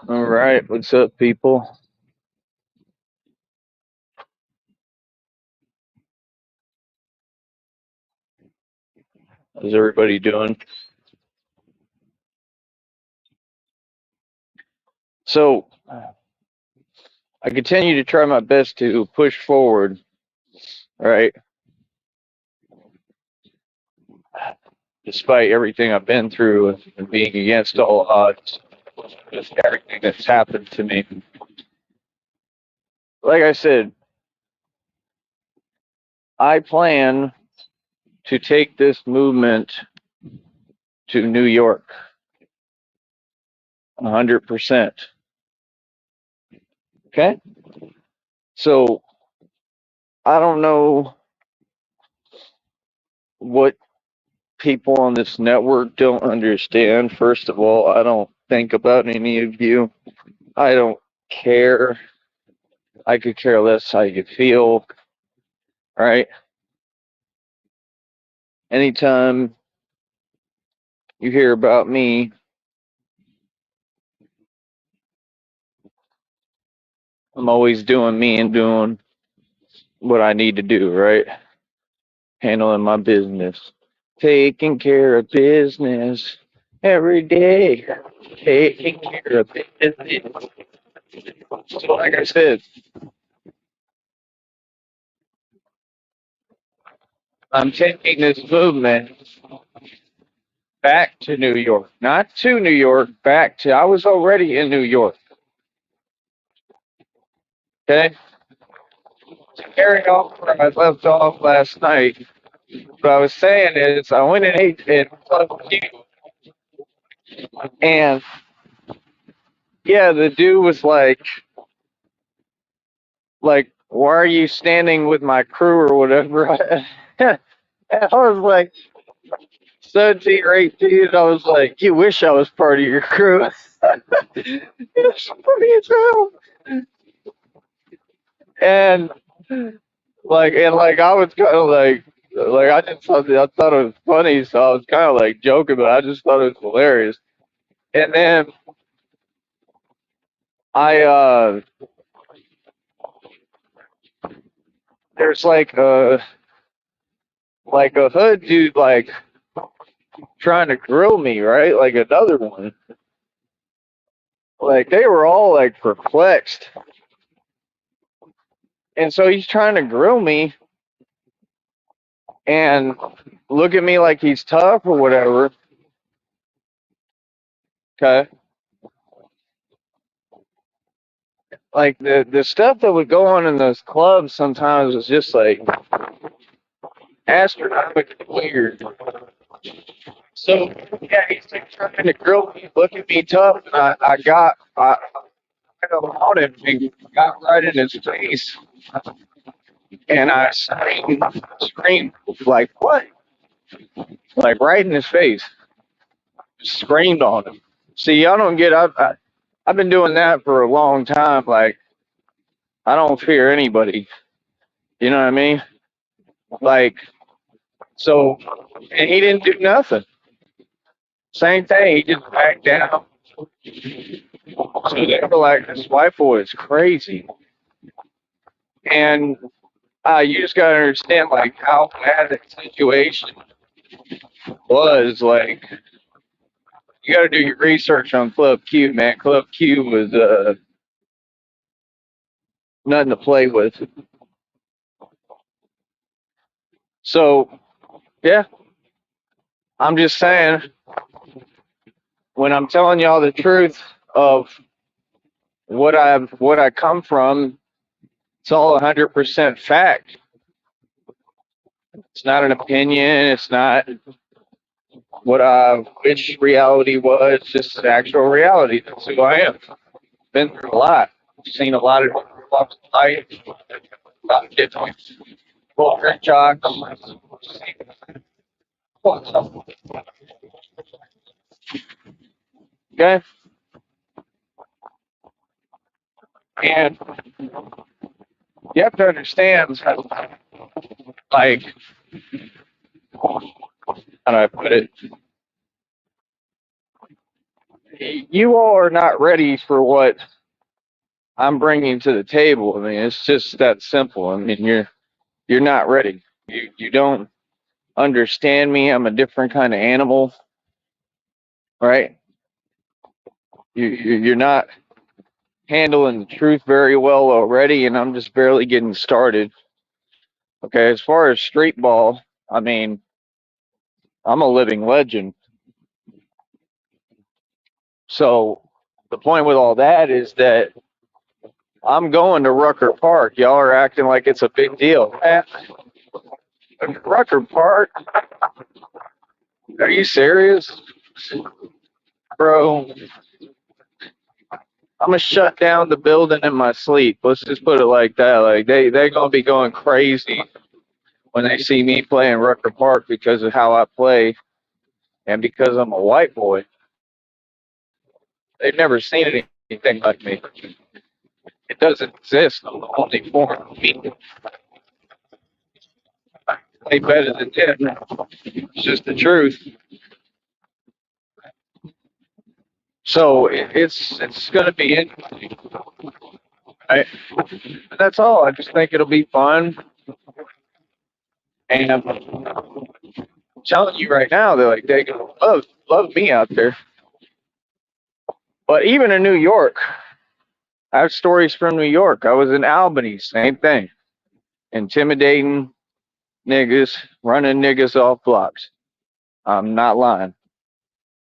All right, what's up, people? How's everybody doing? So, I continue to try my best to push forward, right? Despite everything I've been through and being against all odds with everything that's happened to me. Like I said, I plan to take this movement to New York 100%. Okay? So, I don't know what people on this network don't understand. First of all, I don't think about any of you. I don't care. I could care less how you feel, right? Anytime you hear about me, I'm always doing me and doing what I need to do, right? Handling my business. Taking care of business every day. Taking care of business. So, like I said, I'm taking this movement back to New York. Not to New York, back to, I was already in New York, okay? To carry on where I left off last night, what I was saying is I went and ate at Club Q, and yeah, the dude was like, why are you standing with my crew or whatever? I was like 17 or 18. I was like, you wish I was part of your crew. It's funny as hell. And and I was kind of like I just thought it was funny, so I was kind of like joking, but I just thought it was hilarious. And then I there's like a hood dude like trying to grill me, right? Like another one. Like they were all like perplexed. And so he's trying to grill me and look at me like he's tough or whatever. Okay. Like the stuff that would go on in those clubs sometimes was just like astronomically weird. So yeah, he's like trying to grill me, look at me tough, and I got on him and got right in his face, and I screamed like what? Like right in his face, screamed on him. See, I don't get. I've been doing that for a long time. Like I don't fear anybody. You know what I mean? Like so, and he didn't do nothing. Same thing. He just backed down. So they were like, "This white boy is crazy," and you just gotta understand like how bad the situation was. Like you gotta do your research on Club Q, man. Club Q was nothing to play with. So yeah, I'm just saying when I'm telling y'all the truth of what I come from, it's all 100% fact. It's not an opinion. It's not what I wish reality was. Just actual reality. That's who I am. Been through a lot. Seen a lot of different walks of life. A lot of different culture shocks. Okay, and you have to understand, like, how do I put it? you all are not ready for what I'm bringing to the table. I mean, it's just that simple. I mean, you're not ready. You don't understand me. I'm a different kind of animal, right? You're not handling the truth very well already, and I'm just barely getting started. Okay, as far as street ball, I mean, I'm a living legend. So the point with all that is that I'm going to Rucker Park. Y'all are acting like it's a big deal. Man, Rucker Park? Are you serious? Bro, I'm gonna shut down the building in my sleep. Let's just put it like that. Like they gonna be going crazy when they see me playing Rucker Park because of how I play and because I'm a white boy. They've never seen anything like me. It doesn't exist. I'm the only form of me. I play better than them. It's just the truth. So it's gonna be interesting. I, that's all. I just think it'll be fun. And I'm telling you right now, they're like they gonna love me out there. But even in New York, I have stories from New York. I was in Albany, same thing. Intimidating niggas, running niggas off blocks. I'm not lying.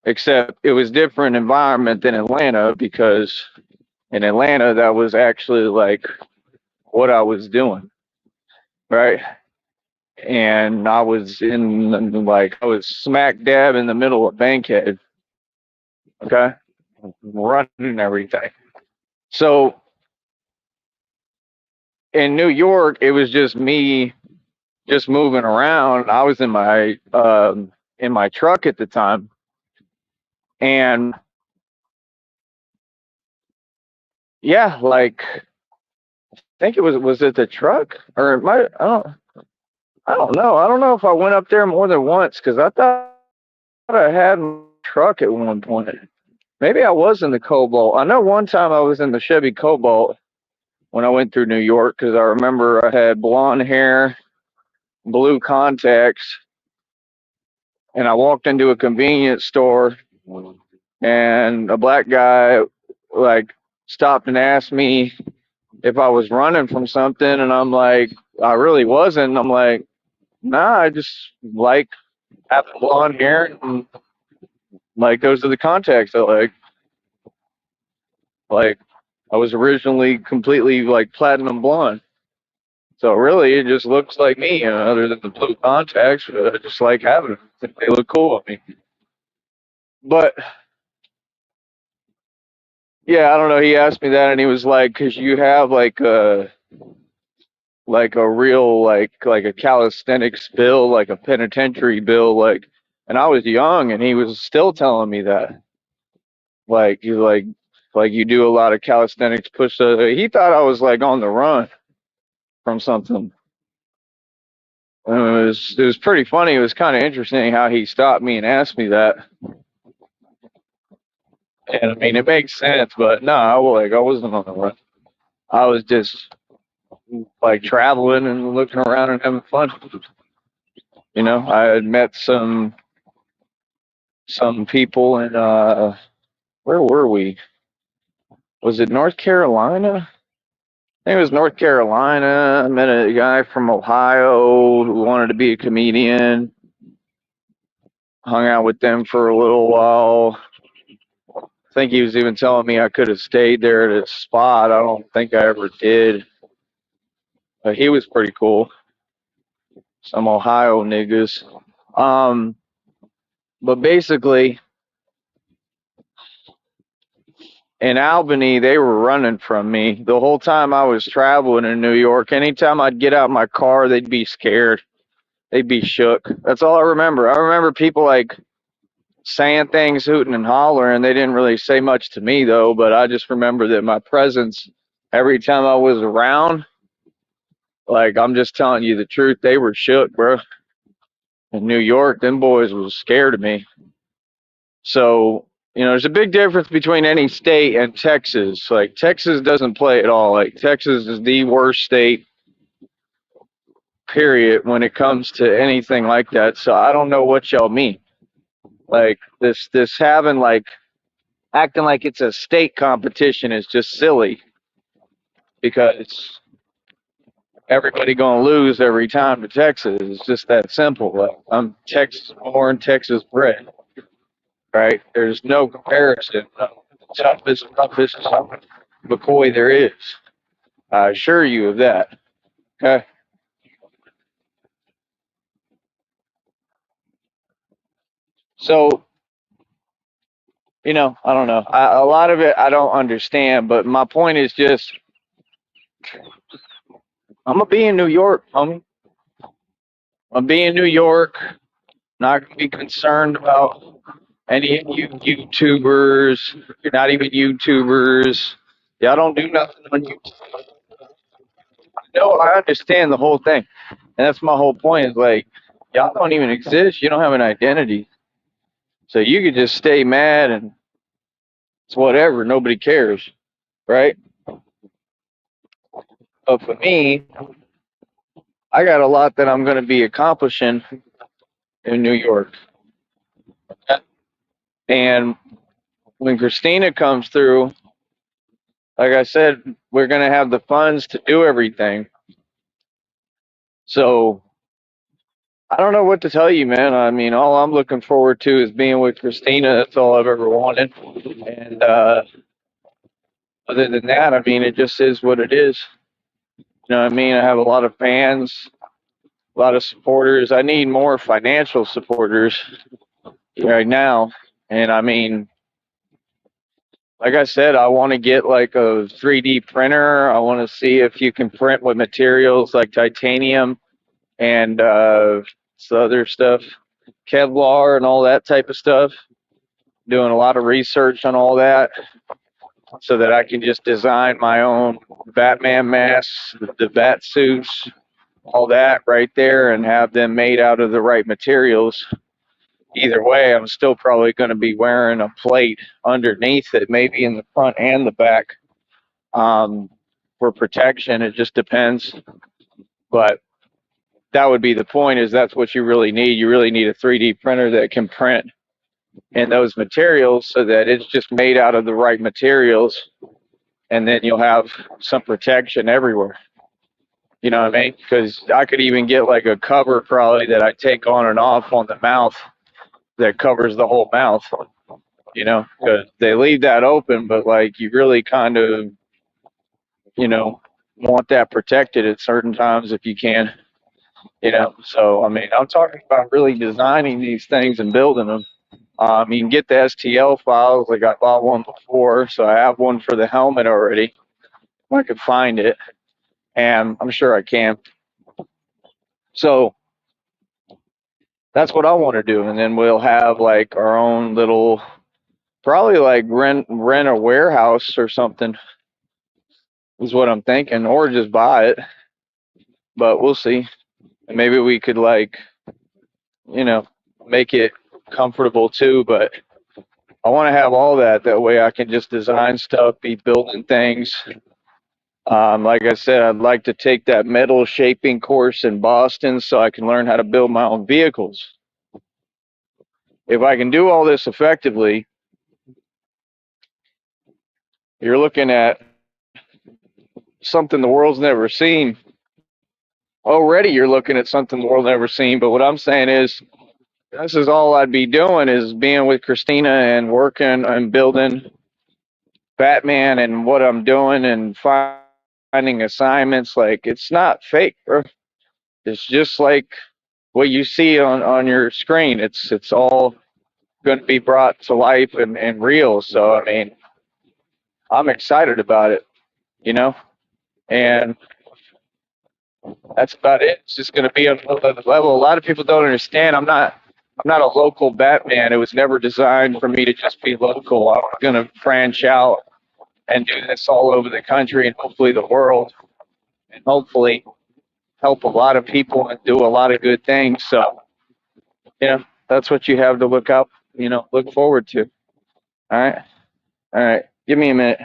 Except it was different environment than Atlanta because in Atlanta that was actually like what I was doing, right? And I was I was smack dab in the middle of Bankhead, okay, running everything. So in New York, it was just me just moving around. I was in my truck at the time, and yeah, like I think it was it the truck or my I don't know. I don't know if I went up there more than once because I thought I had my truck at one point. Maybe I was in the Cobalt. I know one time I was in the Chevy Cobalt when I went through New York because I remember I had blonde hair, blue contacts, and I walked into a convenience store and a black guy like stopped and asked me if I was running from something, and I'm like, I really wasn't. I'm like, nah, I just like having blonde hair and like those are the contacts I like I was originally completely like platinum blonde. So really, it just looks like me, other than the blue contacts. I just like having them. I think they look cool on me. But yeah, I don't know. He asked me that, and he was like, "Cause you have like a real like a calisthenics bill, like a penitentiary bill, like." And I was young, and he was still telling me that, like you like you do a lot of calisthenics push. He thought I was like on the run from something. It was pretty funny. It was kind of interesting how he stopped me and asked me that. And I mean, it makes sense, but no, I wasn't on the run. I was just like traveling and looking around and having fun. I had met some people in where were we? Was it North Carolina? I think it was North Carolina. I met a guy from Ohio who wanted to be a comedian. Hung out with them for a little while. I think he was even telling me I could have stayed there at his spot. I don't think I ever did. But he was pretty cool. Some Ohio niggas. Um, but basically, in Albany, they were running from me the whole time I was traveling in New York. Anytime I'd get out my car, they'd be scared. They'd be shook. That's all I remember. I remember people like saying things, hooting and hollering. They didn't really say much to me though, but I just remember that my presence every time I was around, like I'm just telling you the truth, they were shook, bro. In New York, them boys was scared of me. So There's a big difference between any state and Texas. Like Texas doesn't play at all. Like Texas is the worst state, period, when it comes to anything like that. So I don't know what y'all mean. Like this having like acting like it's a state competition is just silly because everybody gonna lose every time to Texas. It's just that simple. Like I'm Texas born, Texas bred, right? There's no comparison. Toughest McCoy there is. I assure you of that. Okay. So, I don't know. A lot of it I don't understand, but my point is just I'm gonna be in New York, homie. I'm gonna be in New York. Not gonna be concerned about any of you YouTubers. You're not even YouTubers. Y'all don't do nothing on YouTube. No, I understand the whole thing, and that's my whole point. Is like y'all don't even exist. You don't have an identity, so you could just stay mad and it's whatever. Nobody cares, right? But for me, I got a lot that I'm going to be accomplishing in New York, and when Christina comes through, like I said, we're going to have the funds to do everything. So I don't know what to tell you, man. I mean, all I'm looking forward to is being with Christina. That's all I've ever wanted. And other than that, I mean, it just is what it is. You know what I mean? I have a lot of fans, a lot of supporters. I need more financial supporters right now. And I mean, like I said, I want to get like a 3D printer. I want to see if you can print with materials like titanium and some other stuff, Kevlar and all that type of stuff. Doing a lot of research on all that so that I can just design my own Batman masks, the bat suits, all that right there, and have them made out of the right materials. Either way, I'm still probably going to be wearing a plate underneath it, maybe in the front and the back, for protection. It just depends. But that would be the point, is that's what you really need. You really need a 3D printer that can print in those materials so that it's just made out of the right materials, and then you'll have some protection everywhere. You know what I mean? Because I could even get like a cover probably that I take on and off on the mouth that covers the whole mouth. Because they leave that open, but like you really kind of, you know, want that protected at certain times if you can. So I mean, I'm talking about really designing these things and building them. You can get the STL files. Like I bought one before, so I have one for the helmet already. If I could find it, and I'm sure I can. So that's what I want to do, and then we'll have like our own little, probably like rent a warehouse or something is what I'm thinking, or just buy it. But we'll see. And maybe we could like, you know, make it comfortable too. But I want to have all that. That way I can just design stuff, be building things. Like I said, I'd like to take that metal shaping course in Boston so I can learn how to build my own vehicles. If I can do all this effectively, you're looking at something the world's never seen. Already you're looking at something the world never seen. But what I'm saying is, this is all I'd be doing, is being with Christina and working and building Batman and what I'm doing and finding assignments. Like, it's not fake, bro. It's just like what you see on your screen. It's all going to be brought to life and real. So I mean, I'm excited about it, you know, and that's about it. It's just going to be on another level. A lot of people don't understand. I'm not a local Batman. It was never designed for me to just be local. I'm going to branch out and do this all over the country and hopefully the world, and hopefully help a lot of people and do a lot of good things. So, that's what you have to look forward to. All right. All right. Give me a minute.